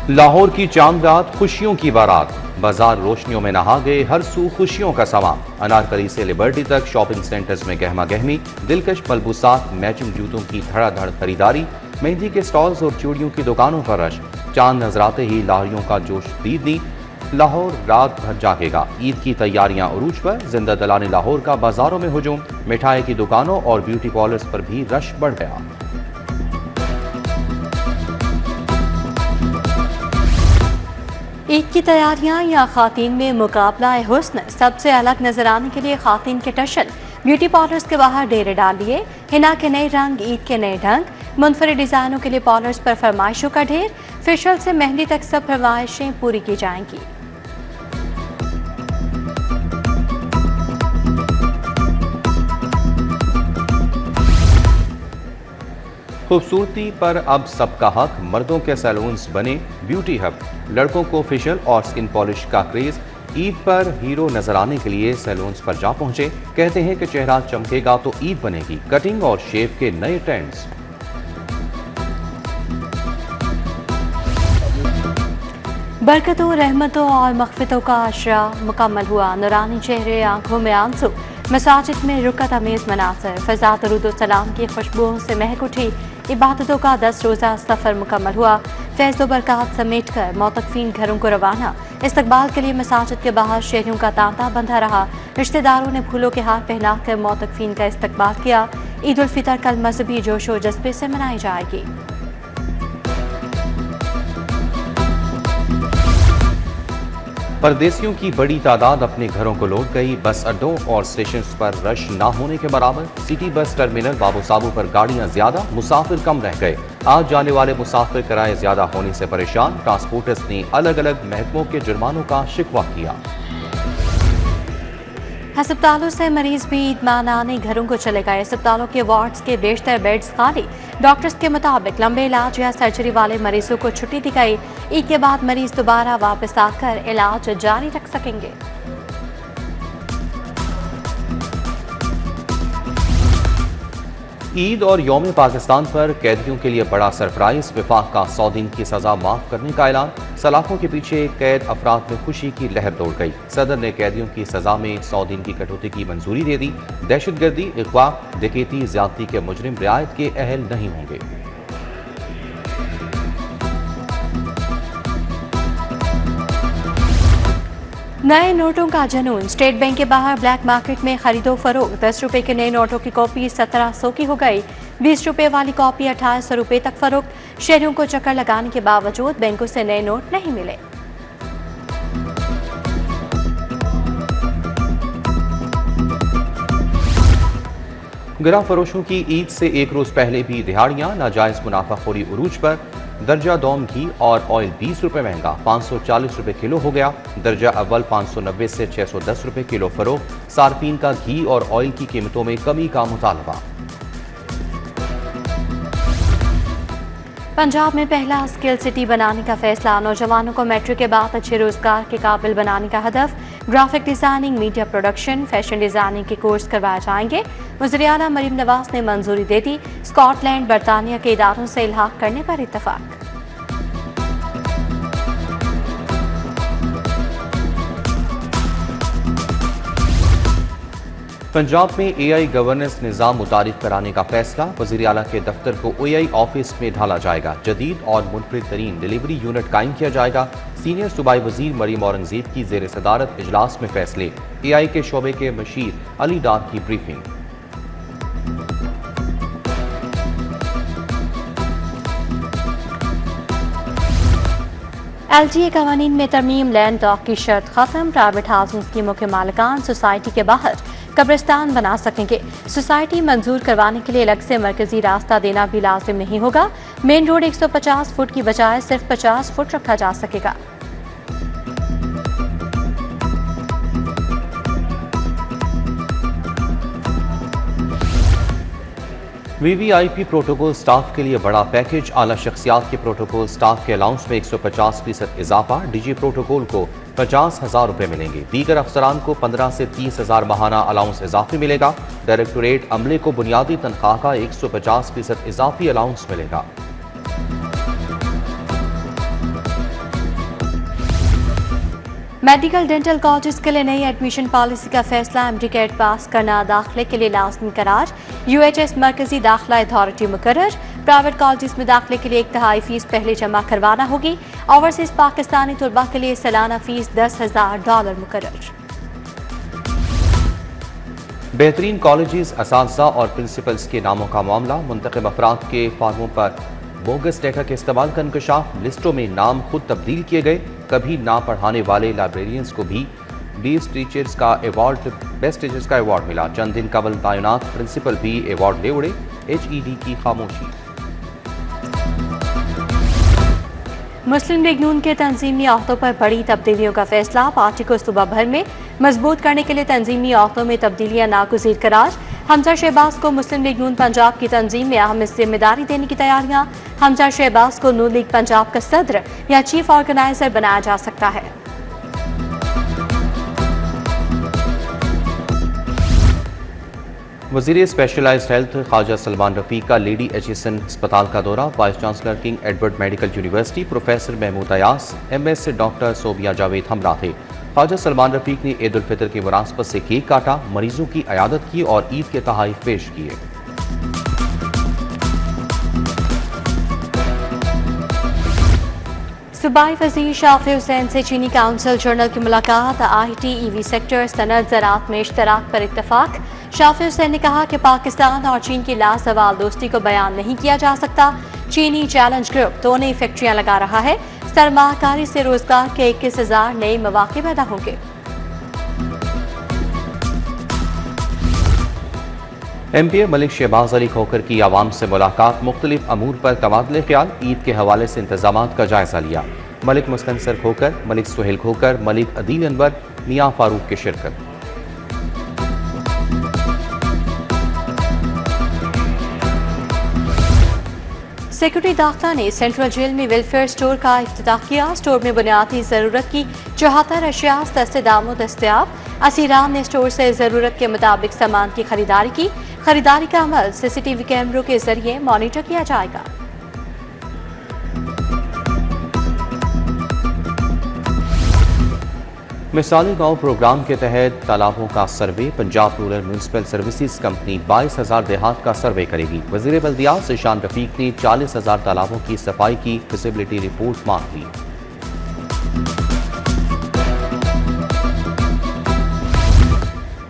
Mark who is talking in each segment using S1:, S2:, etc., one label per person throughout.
S1: लाहौर की चांद रात खुशियों की बारात, बाजार रोशनियों में नहा गए, हर सू खुशियों का समा। अनारकली से लिबर्टी तक शॉपिंग सेंटर्स में गहमा गहमी, दिलकश मलबूसात, मैचिंग जूतों की धड़ाधड़ खरीदारी, मेहंदी के स्टॉल्स और चूड़ियों की दुकानों पर रश। चांद नजराते ही लाहौरियों का जोश दीदनी, लाहौर रात भर जागेगा। ईद की तैयारियां उरूज पर, जिंदा दलाने लाहौर का बाजारों में हुजूम, मिठाई की दुकानों और ब्यूटी पार्लर्स पर भी रश बढ़ गया।
S2: ईद की तैयारियां या खातीन में मुकाबला हुस्न, सबसे अलग नजर आने के लिए खातीन के टशन, ब्यूटी पार्लर्स के बाहर डेरे डाल लिए। हिना के नए रंग, ईद के नए ढंग, मुनफरिद डिजाइनों के लिए पार्लर्स पर फरमाइशों का ढेर। फेशियल से मेहंदी तक सब फरमाइशें पूरी की जाएंगी।
S1: खूबसूरती पर अब सबका हक, मर्दों के सैलून्स बने ब्यूटी हब। लड़कों को फेशियल और स्किन पॉलिश का क्रेज, ईद पर हीरो नजर आने के लिए सैलून्स पर जा पहुंचे। कहते हैं कि चेहरा चमकेगा तो ईद बनेगी। कटिंग और शेव के नए ट्रेंड्स।
S2: बरकतों, रहमतों और मग़फ़िरतों का आशरा मुकम्मल हुआ। नूरानी चेहरे, आंखों में आंसू, मसाजिद में रुकत अमेज़ मनाज़र, फ़ज़ा दरूद व सलाम की खुशबुओं से महक उठी। इबादतों का 10 रोज़ा सफ़र मुकम्मल हुआ। फैज़ व बरक़ात समेट कर मोतक़फ़ीन घरों को रवाना। इस्तक़बाल के लिए मसाजिद के बाहर शहरियों का तांता बंधा रहा। रिश्तेदारों ने फूलों के हार पहनाकर मोतक़फ़ीन का इस्तक़बाल किया। ईद उल फ़ितर कल मज़हबी जोशो जज्बे से मनाई जाएगी।
S1: परदेसियों की बड़ी तादाद अपने घरों को लौट गई। बस अड्डों और स्टेशंस पर रश ना होने के बराबर। सिटी बस टर्मिनल बाबू साबू पर गाड़ियां ज्यादा, मुसाफिर कम रह गए। आज जाने वाले मुसाफिर किराए ज्यादा होने से परेशान। ट्रांसपोर्टर्स ने अलग अलग महकमों के जुर्मानों का शिकवा किया।
S2: अस्पतालों से मरीज भी ईद मनाने घरों को चले गए। अस्पतालों के वार्ड्स के बेशतर बेड्स खाली। डॉक्टर्स के मुताबिक लंबे इलाज या सर्जरी वाले मरीजों को छुट्टी दी गई। ईद के बाद मरीज दोबारा वापस आकर इलाज जारी रख सकेंगे।
S1: ईद और यौम पाकिस्तान पर कैदियों के लिए बड़ा सरप्राइज। विफाक का 100 दिन की सजा माफ करने का ऐलान। सलाखों के पीछे कैद अफराद में खुशी की लहर दौड़ गई। सदर ने कैदियों की सजा में 100 दिन की कटौती की मंजूरी दे दी। दहशतगर्दी, अगवा, डकैती, ज्यादती के मुजरिम रियायत के अहल नहीं होंगे।
S2: नए नोटों का जनून। स्टेट बैंक के बाहर ब्लैक मार्केट में खरीदो फरोख्त। 10 रुपए के नए नोटों की कॉपी 1700 की हो गई। 20 रुपए वाली कॉपी 1800 रुपए तक फरोख्त। शहरियों को चक्कर लगाने के बावजूद बैंकों से नए नोट नहीं मिले।
S1: गिरा फरोशों की ईद से एक रोज पहले भी दिहाड़ियां। नाजायज मुनाफाखोरी उरूज पर। दर्जा दोम घी और ऑयल 20 रुपए महंगा, 540 रुपए किलो हो गया। दर्जा अव्वल 590 से 610 रुपए किलो फरोख्त। सार्फिन का घी और ऑयल की कीमतों में कमी का मुतालबा।
S2: पंजाब में पहला स्किल सिटी बनाने का फैसला। नौजवानों को मैट्रिक के बाद अच्छे रोजगार के काबिल बनाने का हदफ। Graphic designing, media production, fashion designing के कोर्स करवाए जाएंगे। वज़ीर आला मरीम नवाज ने मंजूरी दे दी। स्कॉटलैंड, बरतानिया के इदारों से इल्हाक करने पर इत्तफाक।
S1: पंजाब में AI गवर्नेंस निज़ाम मुतारिफ कराने का फैसला। वज़ीर आला के दफ्तर को AI ऑफिस में ढाला जाएगा। जदीद और मुनफरिद तरीन डिलीवरी यूनिट कायम किया जाएगा। सीनियर सूबाई वजीर मरीम औरंगजेब की ज़ेर सदारत इजलास में फैसले। AI के शोबे के मशीर अली डार की ब्रीफिंग।
S2: LGA कवानीन में तरमीम। लैंड डॉक की शर्त खत्म। प्राइवेट हाउसिंग स्कीमों के मालिकान सोसाइटी के बाहर कब्रिस्तान बना सकेंगे। सोसाइटी मंजूर करवाने के लिए अलग से मरकजी रास्ता देना भी लाजिम नहीं होगा। मेन रोड 150 फुट की बजाय सिर्फ 50 फुट रखा जा सकेगा।
S1: VVIP प्रोटोकॉल स्टाफ के लिए बड़ा पैकेज। आला शख्सियात के प्रोटोकॉल स्टाफ के अलाउंस में 150% इजाफा। DG प्रोटोकॉल को 50,000 रुपए मिलेंगे। दीगर अफसरान को 15 से 30,000 माहाना अलाउंस इजाफी मिलेगा। डायरेक्टोरेट अमले को बुनियादी तनख्वाह का 150% इजाफी अलाउंस मिलेगा।
S2: मेडिकल डेंटल कॉलेज के लिए नई एडमिशन पॉलिसी का फैसला, एमडी-कैट पास करना दाखिले के लिए लाजमी करार, यूएचएस मरकजी दाखिला अथॉरिटी मुकर्रर, प्राइवेट कॉलेज में दाखिले के लिए 1/3 फीस पहले जमा करवाना होगी, ओवरसीज पाकिस्तानी तलबा के लिए सालाना फीस $10,000 मुकर्रर।
S1: बेहतरीन कॉलेजेस, असातिज़ा और प्रिंसिपल्स के नामों का मामला, मुंतखब अफराद के फार्मों पर बोगस डेटा के इस्तेमाल का इंकशाफ, लिस्टों में नाम खुद तब्दील किए गए, कभी ना पढ़ाने वाले लाइब्रेरियंस को भी बेस्ट टीचर्स का अवार्ड मिला, चंद दिन कबल तैनात प्रिंसिपल भी अवार्ड ले उड़े, HED की खामोशी।
S2: मुस्लिम लीग नून के तंजीमी अहदों पर बड़ी तब्दीलियों का फैसला, पार्टी को सूबा भर में मजबूत करने के लिए तंजीमी अहदों में तब्दीलियां नागुज़ीर करार, हमजा शहबाज को मुस्लिम लीग नून पंजाब की तंजीम में अहम जिम्मेदारी देने की तैयारियां, हमजा शहबाज को नून लीग पंजाब का सदर या चीफ ऑर्गेनाइजर बनाया जा सकता है।
S1: वज़ीर स्पेशलाइज्ड हेल्थ ख्वाजा सलमान रफ़ीक का लेडी एचिसन अस्पताल का दौरा, vice chancellor King Edward medical university professor Mahmood Ayaz, MS doctor Sobia Javed हमरा थे। ख्वाजा सलमान रफ़ीक ने ईद उल फितर की मुनासबत से केक काटा, मरीजों की अयादत की और ईद के तोहफ़े पेश किए।
S2: सूबाई वज़ीर शाफी हुसैन से चीनी काउंसिल जनरल की मुलाकात, IT, EV सेक्टर, सनत, ज़राअत में इश्तराक पर इत्तफाक। शाफी हुसैन ने कहा कि पाकिस्तान और चीन की लासवाल दोस्ती को बयान नहीं किया जा सकता। चीनी चैलेंज ग्रुप 2 नई फैक्ट्रियां लगा रहा है, सरमाकारी से रोजगार के 21,000 नए मौके पैदा होंगे।
S1: MPA मलिक शहबाज अली खोखर की आवाम से मुलाकात, मुख्तलिफ अमूर पर तबादले ख्याल, ईद के हवाले से इंतजामात का जायजा लिया। मलिक मुस्तनसर खोखर, मलिक सुहेल खोखर, मलिक अदील अनवर, मियाँ फारूक की शिरकत।
S2: सिक्योरिटी दाख्ता ने सेंट्रल जेल में वेलफेयर स्टोर का इफ्तिताह किया। स्टोर में बुनियादी ज़रूरत की 74 अशिया सस्ते दामों दस्तयाब। असीरान ने स्टोर से ज़रूरत के मुताबिक सामान की खरीदारी की। खरीदारी का अमल CCTV कैमरों के जरिए मॉनिटर किया जाएगा।
S1: मिसाली गांव प्रोग्राम के तहत तालाबों का survey, Punjab rural municipal services company 22,000 देहात का सर्वे करेगी। वज़ीर बल्दियात ज़ीशान रफ़ीक ने 40,000 तालाबों की सफाई की फिजिबिलिटी रिपोर्ट मांग ली।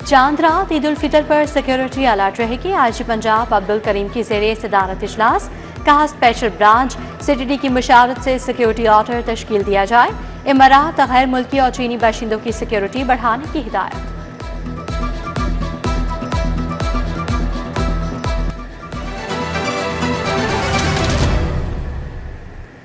S2: चांद रात ईद उल फितर पर सिक्योरिटी अलर्ट रहेगी। IG पंजाब अब्दुल करीम की ज़ेरे सदारत इजलास, कहा स्पेशल ब्रांच CTD की मुशावरत से सिक्योरिटी ऑर्डर तश्कील दिया जाए। इमारात, गैर मुल्की और चीनी बाशिंदों की सिक्योरिटी बढ़ाने की हिदायत।